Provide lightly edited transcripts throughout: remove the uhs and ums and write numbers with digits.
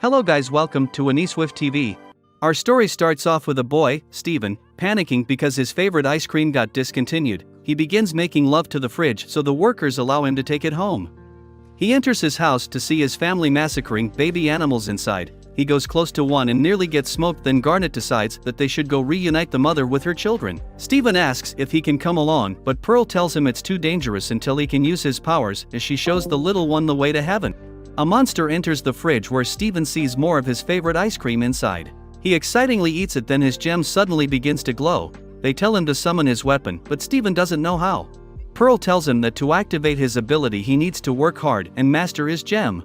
Hello guys, welcome to Swift TV. Our story starts off with a boy, Steven, panicking because his favorite ice cream got discontinued. He begins making love to the fridge so the workers allow him to take it home. He enters his house to see his family massacring baby animals inside. He goes close to one and nearly gets smoked, then Garnet decides that they should go reunite the mother with her children. Steven asks if he can come along, but Pearl tells him it's too dangerous until he can use his powers, as she shows the little one the way to heaven. A monster enters the fridge where Steven sees more of his favorite ice cream inside. He excitingly eats it, then his gem suddenly begins to glow. They tell him to summon his weapon, but Steven doesn't know how. Pearl tells him that to activate his ability he needs to work hard and master his gem,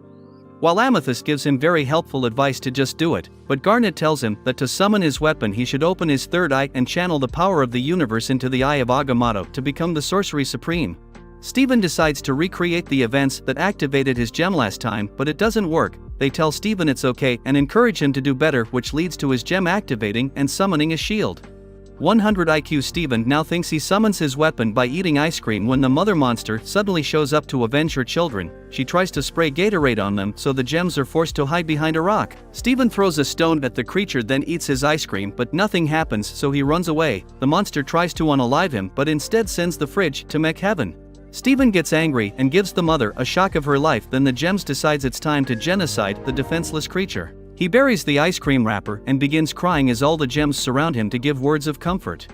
while Amethyst gives him very helpful advice to just do it, but Garnet tells him that to summon his weapon he should open his third eye and channel the power of the universe into the Eye of Agamotto to become the Sorcery Supreme. Steven decides to recreate the events that activated his gem last time, but it doesn't work. They tell Steven it's okay and encourage him to do better, which leads to his gem activating and summoning a shield. 100 IQ Steven now thinks he summons his weapon by eating ice cream when the mother monster suddenly shows up to avenge her children. She tries to spray Gatorade on them, so the gems are forced to hide behind a rock. Steven throws a stone at the creature, then eats his ice cream, but nothing happens, so he runs away. The monster tries to unalive him but instead sends the fridge to mech heaven. Steven gets angry and gives the mother a shock of her life, then the gems decides it's time to genocide the defenseless creature. He buries the ice cream wrapper and begins crying as all the gems surround him to give words of comfort.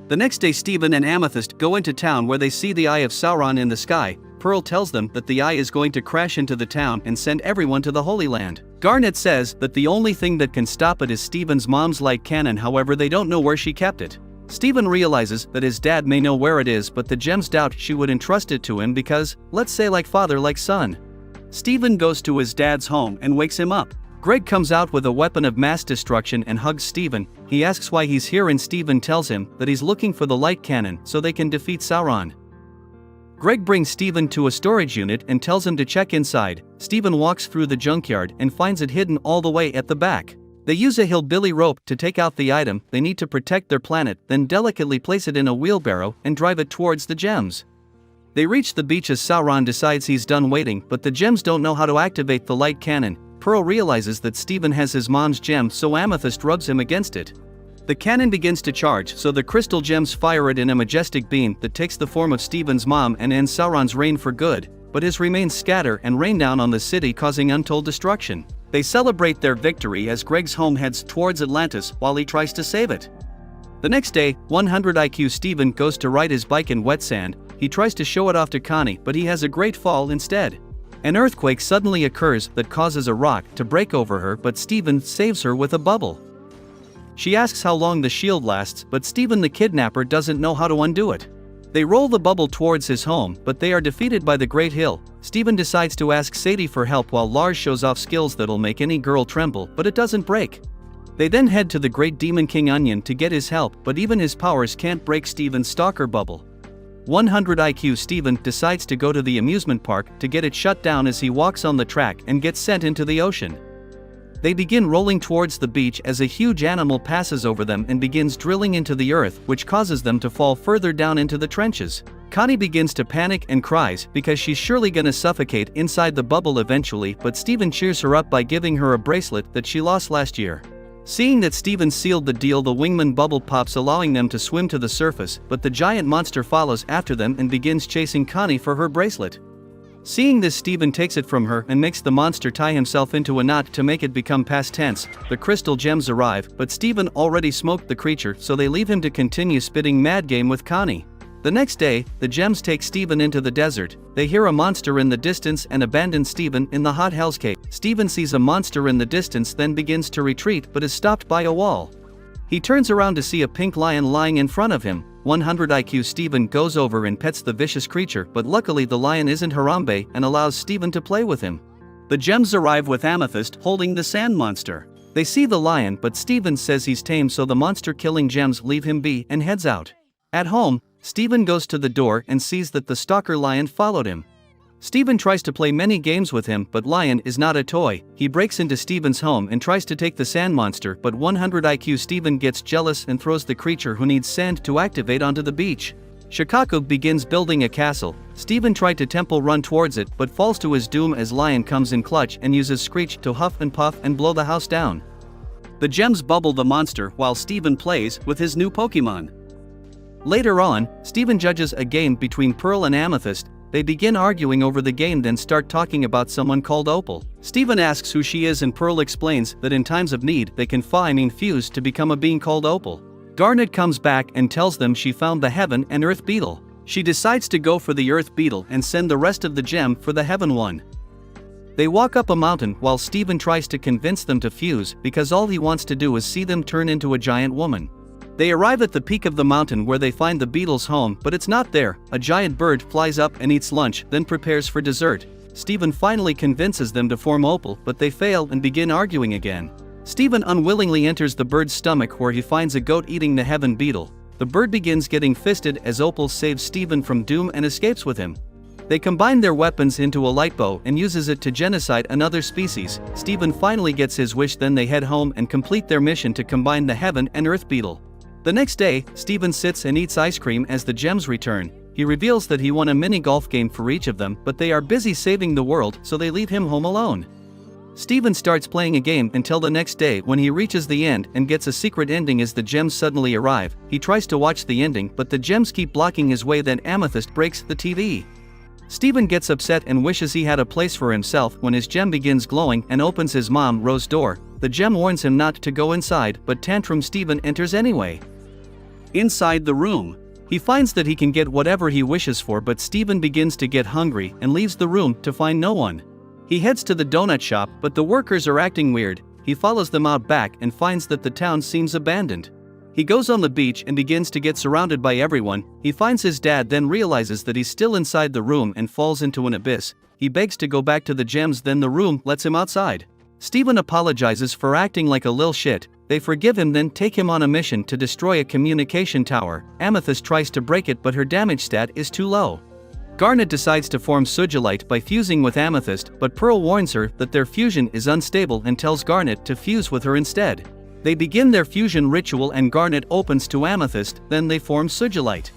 The next day Steven and Amethyst go into town where they see the Eye of Sauron in the sky. Pearl tells them that the eye is going to crash into the town and send everyone to the Holy Land. Garnet says that the only thing that can stop it is Steven's mom's light cannon, however they don't know where she kept it. Steven realizes that his dad may know where it is, but the gems doubt she would entrust it to him because, let's say like father like son. Steven goes to his dad's home and wakes him up. Greg comes out with a weapon of mass destruction and hugs Steven. He asks why he's here and Steven tells him that he's looking for the light cannon so they can defeat Sauron. Greg brings Steven to a storage unit and tells him to check inside. Steven walks through the junkyard and finds it hidden all the way at the back. They use a hillbilly rope to take out the item they need to protect their planet, then delicately place it in a wheelbarrow and drive it towards the gems. They reach the beach as Sauron decides he's done waiting, but the gems don't know how to activate the light cannon. Pearl realizes that Steven has his mom's gem, so Amethyst rubs him against it. The cannon begins to charge, so the crystal gems fire it in a majestic beam that takes the form of Steven's mom and ends Sauron's reign for good, but his remains scatter and rain down on the city, causing untold destruction. They celebrate their victory as Greg's home heads towards Atlantis while he tries to save it. The next day, 100 IQ Steven goes to ride his bike in wet sand. He tries to show it off to Connie, but he has a great fall instead. An earthquake suddenly occurs that causes a rock to break over her, but Steven saves her with a bubble. She asks how long the shield lasts, but Steven the kidnapper doesn't know how to undo it. They roll the bubble towards his home, but they are defeated by the Great Hill. Steven decides to ask Sadie for help while Lars shows off skills that'll make any girl tremble, but it doesn't break. They then head to the Great Demon King Onion to get his help, but even his powers can't break Steven's stalker bubble. 100 IQ Steven decides to go to the amusement park to get it shut down as he walks on the track and gets sent into the ocean. They begin rolling towards the beach as a huge animal passes over them and begins drilling into the earth, which causes them to fall further down into the trenches. Connie begins to panic and cries because she's surely gonna suffocate inside the bubble eventually, but Steven cheers her up by giving her a bracelet that she lost last year. Seeing that Steven sealed the deal, the wingman bubble pops, allowing them to swim to the surface, but the giant monster follows after them and begins chasing Connie for her bracelet. Seeing this, Steven takes it from her and makes the monster tie himself into a knot to make it become past tense. The crystal gems arrive, but Steven already smoked the creature, so they leave him to continue spitting mad game with Connie. The next day, the gems take Steven into the desert. They hear a monster in the distance and abandon Steven in the hot hell's cave. Steven sees a monster in the distance, then begins to retreat but is stopped by a wall. He turns around to see a pink lion lying in front of him. 100 IQ Steven goes over and pets the vicious creature, but luckily the lion isn't Harambe and allows Steven to play with him. The gems arrive with Amethyst holding the sand monster. They see the lion, but Steven says he's tame, so the monster-killing gems leave him be and heads out. At home, Steven goes to the door and sees that the stalker lion followed him. Steven tries to play many games with him, but Lion is not a toy. He breaks into Steven's home and tries to take the sand monster, but 100 IQ Steven gets jealous and throws the creature who needs sand to activate onto the beach. Shikaku begins building a castle. Steven tried to temple run towards it but falls to his doom as Lion comes in clutch and uses Screech to huff and puff and blow the house down. The gems bubble the monster while Steven plays with his new Pokemon. Later on, Steven judges a game between Pearl and Amethyst. They begin arguing over the game, then start talking about someone called Opal. Steven asks who she is and Pearl explains that in times of need they can fuse to become a being called Opal. Garnet comes back and tells them she found the Heaven and Earth Beetle. She decides to go for the Earth Beetle and send the rest of the gem for the Heaven one. They walk up a mountain while Steven tries to convince them to fuse because all he wants to do is see them turn into a giant woman. They arrive at the peak of the mountain where they find the beetle's home, but it's not there. A giant bird flies up and eats lunch, then prepares for dessert. Steven finally convinces them to form Opal, but they fail and begin arguing again. Steven unwillingly enters the bird's stomach where he finds a goat eating the Heaven Beetle. The bird begins getting fisted as Opal saves Steven from doom and escapes with him. They combine their weapons into a light bow and uses it to genocide another species. Steven finally gets his wish, then they head home and complete their mission to combine the Heaven and Earth Beetle. The next day, Steven sits and eats ice cream as the gems return. He reveals that he won a mini golf game for each of them, but they are busy saving the world, so they leave him home alone. Steven starts playing a game until the next day when he reaches the end and gets a secret ending as the gems suddenly arrive. He tries to watch the ending, but the gems keep blocking his way, then Amethyst breaks the TV. Steven gets upset and wishes he had a place for himself when his gem begins glowing and opens his mom Rose's door. The gem warns him not to go inside, but tantrum Steven enters anyway. Inside the room, he finds that he can get whatever he wishes for, but Steven begins to get hungry and leaves the room to find no one. He heads to the donut shop, but the workers are acting weird. He follows them out back and finds that the town seems abandoned. He goes on the beach and begins to get surrounded by everyone. He finds his dad, then realizes that he's still inside the room and falls into an abyss. He begs to go back to the gems, then the room lets him outside. Steven apologizes for acting like a lil shit. They forgive him, then take him on a mission to destroy a communication tower. Amethyst tries to break it, but her damage stat is too low. Garnet decides to form Sugilite by fusing with Amethyst, but Pearl warns her that their fusion is unstable and tells Garnet to fuse with her instead. They begin their fusion ritual and Garnet opens to Amethyst, then they form Sugilite.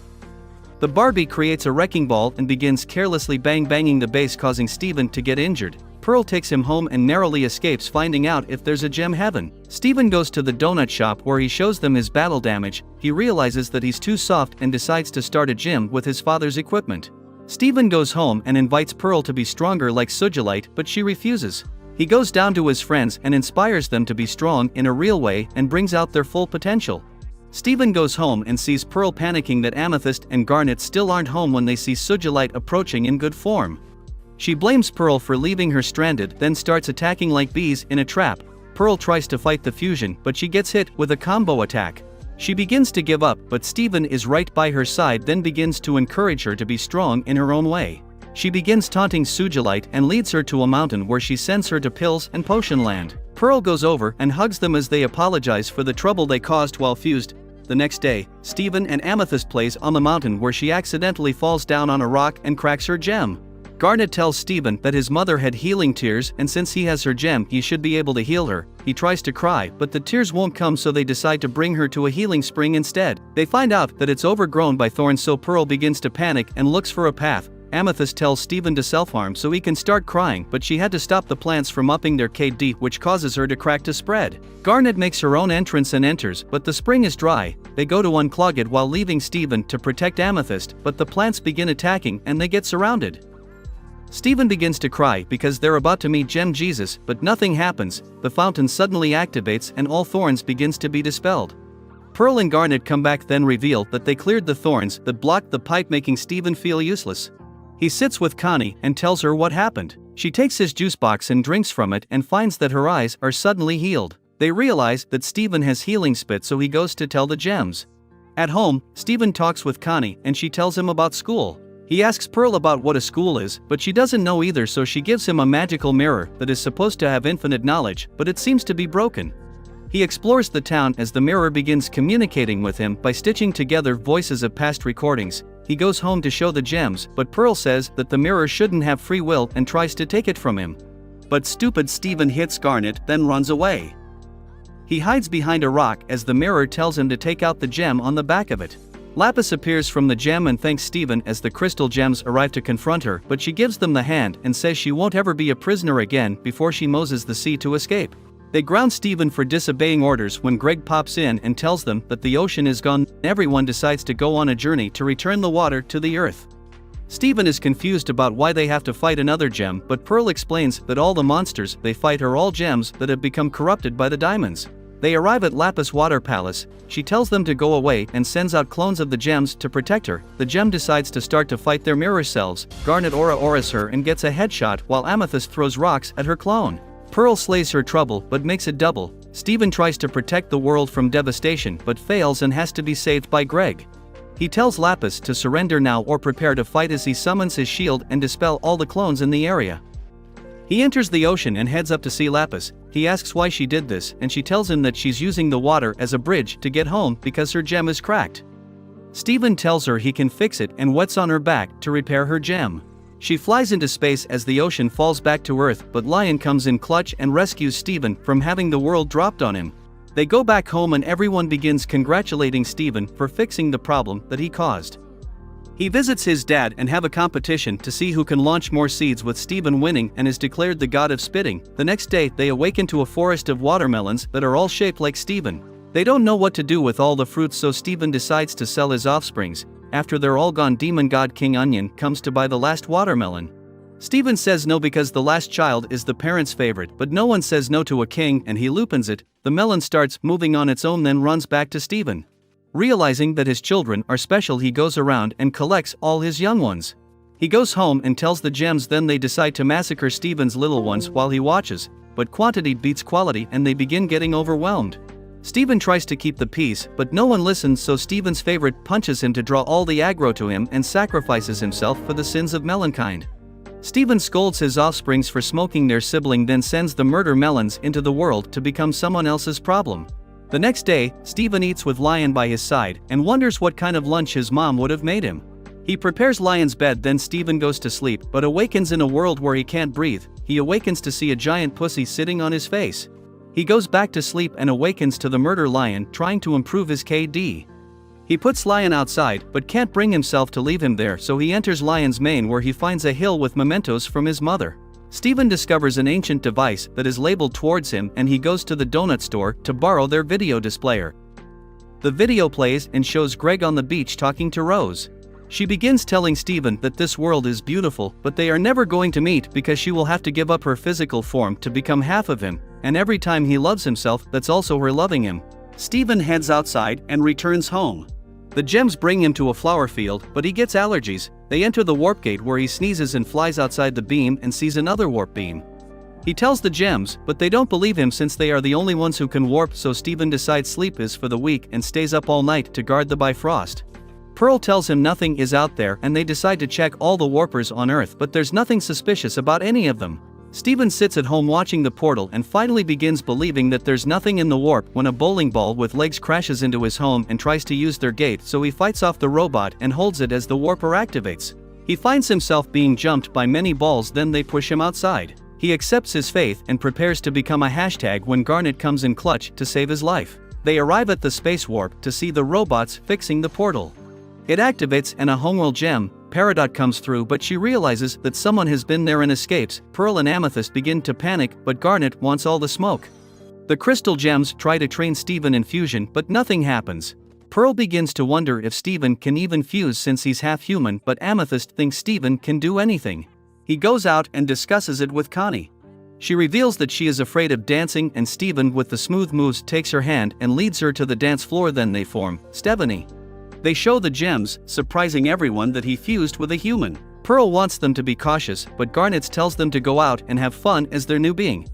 The Barbie creates a wrecking ball and begins carelessly banging the base, causing Steven to get injured. Pearl takes him home and narrowly escapes, finding out if there's a gem heaven. Steven goes to the donut shop where he shows them his battle damage. He realizes that he's too soft and decides to start a gym with his father's equipment. Steven goes home and invites Pearl to be stronger like Sugilite, but she refuses. He goes down to his friends and inspires them to be strong in a real way and brings out their full potential. Steven goes home and sees Pearl panicking that Amethyst and Garnet still aren't home when they see Sugilite approaching in good form. She blames Pearl for leaving her stranded, then starts attacking like bees in a trap. Pearl tries to fight the fusion, but she gets hit with a combo attack. She begins to give up, but Steven is right by her side, then begins to encourage her to be strong in her own way. She begins taunting Sugilite and leads her to a mountain where she sends her to Pills and Potion Land. Pearl goes over and hugs them as they apologize for the trouble they caused while fused. The next day, Steven and Amethyst plays on the mountain where she accidentally falls down on a rock and cracks her gem. Garnet tells Steven that his mother had healing tears and since he has her gem he should be able to heal her. He tries to cry, but the tears won't come, so they decide to bring her to a healing spring instead. They find out that it's overgrown by thorns, so Pearl begins to panic and looks for a path. Amethyst tells Steven to self-harm so he can start crying, but she had to stop the plants from upping their KD, which causes her to crack to spread. Garnet makes her own entrance and enters, but the spring is dry. They go to unclog it while leaving Steven to protect Amethyst, but the plants begin attacking and they get surrounded. Steven begins to cry because they're about to meet Gem Jesus, but nothing happens. The fountain suddenly activates and all thorns begins to be dispelled. Pearl and Garnet come back, then reveal that they cleared the thorns that blocked the pipe, making Steven feel useless. He sits with Connie and tells her what happened. She takes his juice box and drinks from it and finds that her eyes are suddenly healed. They realize that Steven has healing spit, so he goes to tell the gems. At home, Steven talks with Connie and she tells him about school. He asks Pearl about what a school is, but she doesn't know either, so she gives him a magical mirror that is supposed to have infinite knowledge, but it seems to be broken. He explores the town as the mirror begins communicating with him by stitching together voices of past recordings. He goes home to show the gems, but Pearl says that the mirror shouldn't have free will and tries to take it from him. But stupid Steven hits Garnet, then runs away. He hides behind a rock as the mirror tells him to take out the gem on the back of it. Lapis appears from the gem and thanks Steven as the crystal gems arrive to confront her, but she gives them the hand and says she won't ever be a prisoner again before she moses the sea to escape. They ground Steven for disobeying orders when Greg pops in and tells them that the ocean is gone. Everyone decides to go on a journey to return the water to the earth. Steven is confused about why they have to fight another gem, but Pearl explains that all the monsters they fight are all gems that have become corrupted by the diamonds. They arrive at Lapis Water Palace. She tells them to go away and sends out clones of the gems to protect her. The gem decides to start to fight their mirror selves. Garnet auras her and gets a headshot while Amethyst throws rocks at her clone. Pearl slays her trouble but makes it double. Steven tries to protect the world from devastation but fails and has to be saved by Greg. He tells Lapis to surrender now or prepare to fight as he summons his shield and dispel all the clones in the area. He enters the ocean and heads up to see Lapis. He asks why she did this and she tells him that she's using the water as a bridge to get home because her gem is cracked. Steven tells her he can fix it and wets on her back to repair her gem. She flies into space as the ocean falls back to Earth, but Lion comes in clutch and rescues Steven from having the world dropped on him. They go back home and everyone begins congratulating Steven for fixing the problem that he caused. He visits his dad and have a competition to see who can launch more seeds, with Steven winning and is declared the god of spitting. The next day they awaken to a forest of watermelons that are all shaped like Steven. They don't know what to do with all the fruits, so Steven decides to sell his offsprings. After they're all gone, demon god King Onion comes to buy the last watermelon. Steven says no because the last child is the parent's favorite, but no one says no to a king and he lupins it. The melon starts moving on its own, then runs back to Steven. Realizing that his children are special, he goes around and collects all his young ones. He goes home and tells the gems, then they decide to massacre Steven's little ones while he watches, but quantity beats quality and they begin getting overwhelmed. Steven tries to keep the peace, but no one listens, so Steven's favorite punches him to draw all the aggro to him and sacrifices himself for the sins of melonkind. Steven scolds his offsprings for smoking their sibling, then sends the murder melons into the world to become someone else's problem. The next day, Steven eats with Lion by his side and wonders what kind of lunch his mom would have made him. He prepares Lion's bed, then Steven goes to sleep but awakens in a world where he can't breathe. He awakens to see a giant pussy sitting on his face. He goes back to sleep and awakens to the murder Lion trying to improve his KD. He puts Lion outside but can't bring himself to leave him there, so he enters Lion's mane where he finds a hill with mementos from his mother. Steven discovers an ancient device that is labeled towards him and he goes to the donut store to borrow their video displayer. The video plays and shows Greg on the beach talking to Rose. She begins telling Steven that this world is beautiful, but they are never going to meet because she will have to give up her physical form to become half of him, and every time he loves himself, that's also her loving him. Steven heads outside and returns home. The gems bring him to a flower field, but he gets allergies. They enter the warp gate where he sneezes and flies outside the beam and sees another warp beam. He tells the gems, but they don't believe him since they are the only ones who can warp, so Steven decides sleep is for the weak and stays up all night to guard the Bifrost. Pearl tells him nothing is out there and they decide to check all the warpers on Earth, but there's nothing suspicious about any of them. Steven sits at home watching the portal and finally begins believing that there's nothing in the warp when a bowling ball with legs crashes into his home and tries to use their gate, so he fights off the robot and holds it as the warper activates. He finds himself being jumped by many balls, then they push him outside. He accepts his fate and prepares to become a hashtag when Garnet comes in clutch to save his life. They arrive at the space warp to see the robots fixing the portal. It activates and a homeworld gem, Peridot, comes through, but she realizes that someone has been there and escapes. Pearl and Amethyst begin to panic, but Garnet wants all the smoke. The crystal gems try to train Steven in fusion, but nothing happens. Pearl begins to wonder if Steven can even fuse since he's half human, but Amethyst thinks Steven can do anything. He goes out and discusses it with Connie. She reveals that she is afraid of dancing, and Steven with the smooth moves takes her hand and leads her to the dance floor, then they form Stevanie. They show the gems, surprising everyone that he fused with a human. Pearl wants them to be cautious, but Garnet tells them to go out and have fun as their new being.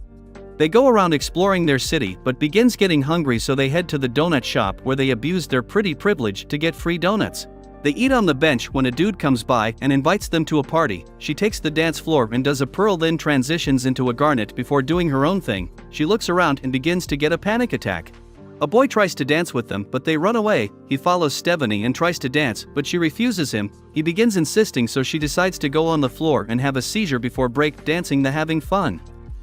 They go around exploring their city but begins getting hungry, so they head to the donut shop where they abuse their pretty privilege to get free donuts. They eat on the bench when a dude comes by and invites them to a party. She takes the dance floor and does a Pearl, then transitions into a Garnet before doing her own thing. She looks around and begins to get a panic attack. A boy tries to dance with them, but they run away. He follows Stevanie and tries to dance, but she refuses him. He begins insisting, so she decides to go on the floor and have a seizure before break dancing the having fun.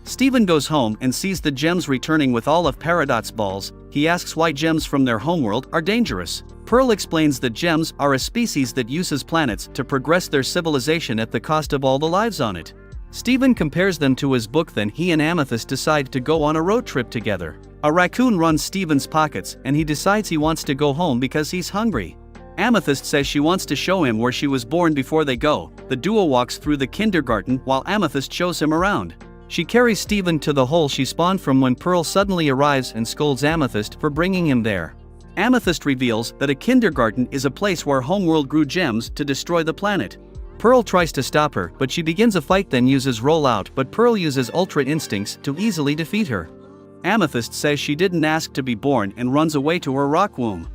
Steven goes home and sees the gems returning with all of Peridot's balls. He asks why gems from their homeworld are dangerous. Pearl explains that gems are a species that uses planets to progress their civilization at the cost of all the lives on it. Steven compares them to his book. Then he and Amethyst decide to go on a road trip together. A raccoon runs Steven's pockets and he decides he wants to go home because he's hungry. Amethyst says she wants to show him where she was born before they go. The duo walks through the kindergarten while Amethyst shows him around. She carries Steven to the hole she spawned from when Pearl suddenly arrives and scolds Amethyst for bringing him there. Amethyst reveals that a kindergarten is a place where Homeworld grew gems to destroy the planet. Pearl tries to stop her, but she begins a fight, then uses rollout, but Pearl uses Ultra Instincts to easily defeat her. Amethyst says she didn't ask to be born and runs away to her rock womb.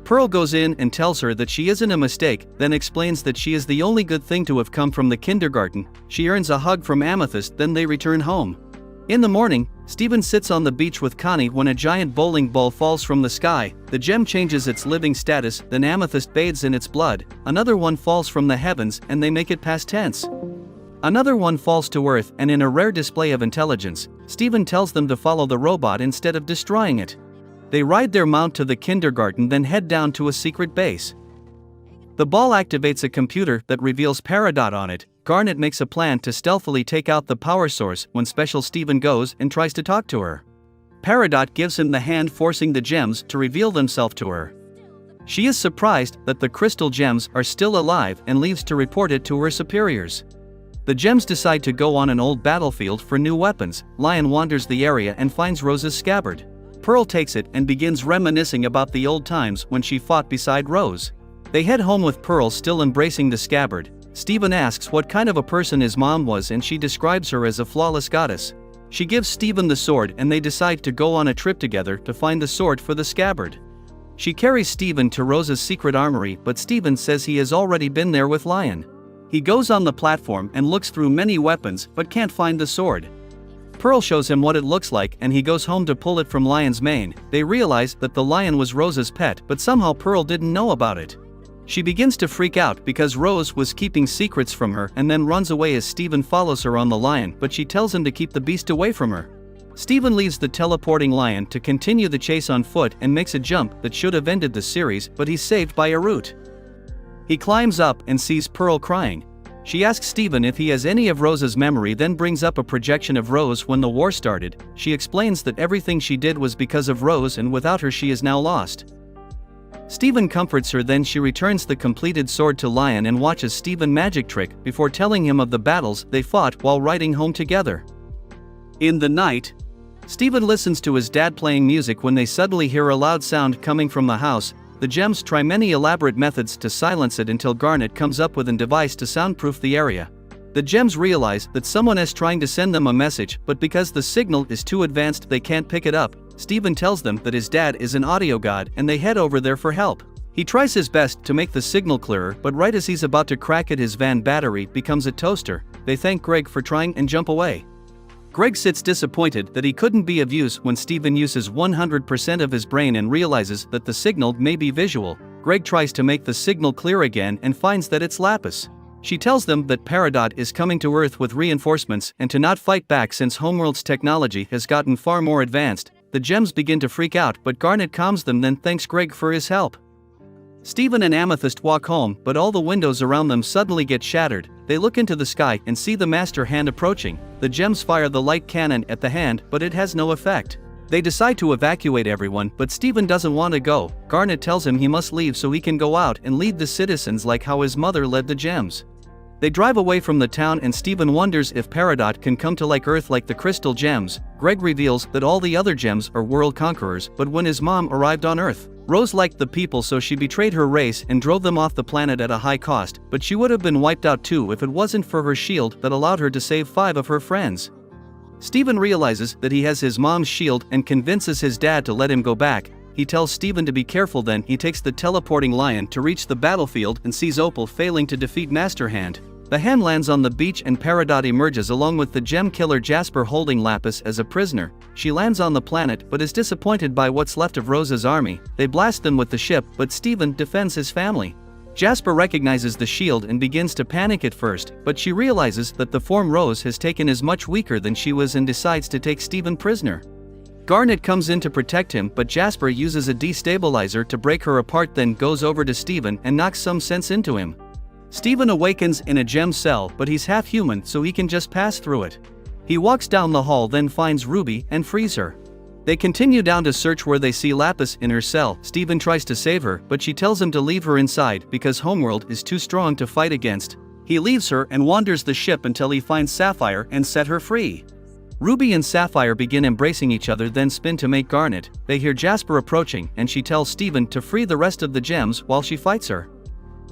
Pearl goes in and tells her that she isn't a mistake, then explains that she is the only good thing to have come from the kindergarten. She earns a hug from Amethyst, then they return home. In the morning, Steven sits on the beach with Connie when a giant bowling ball falls from the sky. The gem changes its living status, then Amethyst bathes in its blood. Another one falls from the heavens and they make it past tense. Another one falls to Earth, and in a rare display of intelligence, Steven tells them to follow the robot instead of destroying it. They ride their mount to the kindergarten, then head down to a secret base. The ball activates a computer that reveals Peridot on it. Garnet makes a plan to stealthily take out the power source when Special Steven goes and tries to talk to her. Peridot gives him the hand, forcing the gems to reveal themselves to her. She is surprised that the crystal gems are still alive and leaves to report it to her superiors. The gems decide to go on an old battlefield for new weapons. Lion wanders the area and finds Rose's scabbard. Pearl takes it and begins reminiscing about the old times when she fought beside Rose. They head home with Pearl still embracing the scabbard. Steven asks what kind of a person his mom was and she describes her as a flawless goddess. She gives Steven the sword and they decide to go on a trip together to find the sword for the scabbard. She carries Steven to Rose's secret armory, but Steven says he has already been there with Lion. He goes on the platform and looks through many weapons but can't find the sword. Pearl shows him what it looks like and he goes home to pull it from Lion's mane. They realize that the lion was Rose's pet, but somehow Pearl didn't know about it. She begins to freak out because Rose was keeping secrets from her and then runs away as Steven follows her on the lion, but she tells him to keep the beast away from her. Steven leaves the teleporting lion to continue the chase on foot and makes a jump that should have ended the series, but he's saved by a root. He climbs up and sees Pearl crying. She asks Steven if he has any of Rose's memory, then brings up a projection of Rose when the war started. She explains that everything she did was because of Rose and without her she is now lost. Steven comforts her, then she returns the completed sword to Lion and watches Steven magic trick before telling him of the battles they fought while riding home together. In the night, Steven listens to his dad playing music when they suddenly hear a loud sound coming from the house. The gems try many elaborate methods to silence it until Garnet comes up with a device to soundproof the area. The gems realize that someone is trying to send them a message, but because the signal is too advanced they can't pick it up. Steven tells them that his dad is an audio god and they head over there for help. He tries his best to make the signal clearer, but right as he's about to crack it his van battery becomes a toaster. They thank Greg for trying and jump away. Greg sits disappointed that he couldn't be of use when Steven uses 100% of his brain and realizes that the signal may be visual. Greg tries to make the signal clear again and finds that it's Lapis. She tells them that Peridot is coming to Earth with reinforcements and to not fight back since Homeworld's technology has gotten far more advanced. The gems begin to freak out, but Garnet calms them, then thanks Greg for his help. Steven and Amethyst walk home, but all the windows around them suddenly get shattered. They look into the sky and see the master hand approaching. The gems fire the light cannon at the hand, but it has no effect. They decide to evacuate everyone, but Steven doesn't want to go. Garnet tells him he must leave so he can go out and lead the citizens like how his mother led the gems. They drive away from the town and Steven wonders if Peridot can come to like Earth like the crystal gems. Greg reveals that all the other gems are world conquerors, but when his mom arrived on Earth, Rose liked the people, so she betrayed her race and drove them off the planet at a high cost, but she would have been wiped out too if it wasn't for her shield that allowed her to save 5 of her friends. Steven realizes that he has his mom's shield and convinces his dad to let him go back. He tells Steven to be careful, then he takes the teleporting lion to reach the battlefield and sees Opal failing to defeat Master Hand. The hand lands on the beach and Peridot emerges along with the gem killer Jasper holding Lapis as a prisoner. She lands on the planet but is disappointed by what's left of Rose's army. They blast them with the ship, but Steven defends his family. Jasper recognizes the shield and begins to panic at first, but she realizes that the form Rose has taken is much weaker than she was and decides to take Steven prisoner. Garnet comes in to protect him, but Jasper uses a destabilizer to break her apart, then goes over to Steven and knocks some sense into him. Steven awakens in a gem cell, but he's half human so he can just pass through it. He walks down the hall, then finds Ruby and frees her. They continue down to search where they see Lapis in her cell. Steven tries to save her, but she tells him to leave her inside because Homeworld is too strong to fight against. He leaves her and wanders the ship until he finds Sapphire and set her free. Ruby and Sapphire begin embracing each other, then spin to make Garnet. They hear Jasper approaching and she tells Steven to free the rest of the gems while she fights her.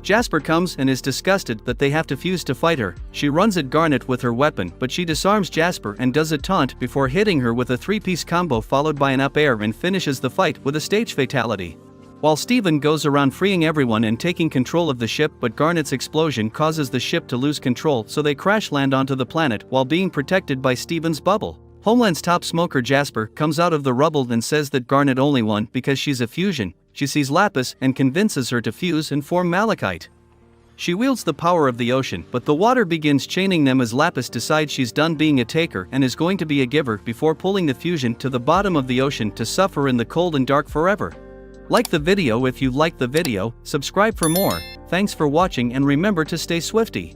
Jasper comes and is disgusted that they have to fuse to fight her. She runs at Garnet with her weapon, but she disarms Jasper and does a taunt before hitting her with a 3-piece combo followed by an up air and finishes the fight with a stage fatality. While Steven goes around freeing everyone and taking control of the ship, but Garnet's explosion causes the ship to lose control, so they crash land onto the planet while being protected by Steven's bubble. Homeland's top smoker Jasper comes out of the rubble and says that Garnet only won because she's a fusion. She sees Lapis and convinces her to fuse and form Malachite. She wields the power of the ocean, but the water begins chaining them as Lapis decides she's done being a taker and is going to be a giver before pulling the fusion to the bottom of the ocean to suffer in the cold and dark forever. Like the video if you liked the video, subscribe for more. Thanks for watching and remember to stay swifty.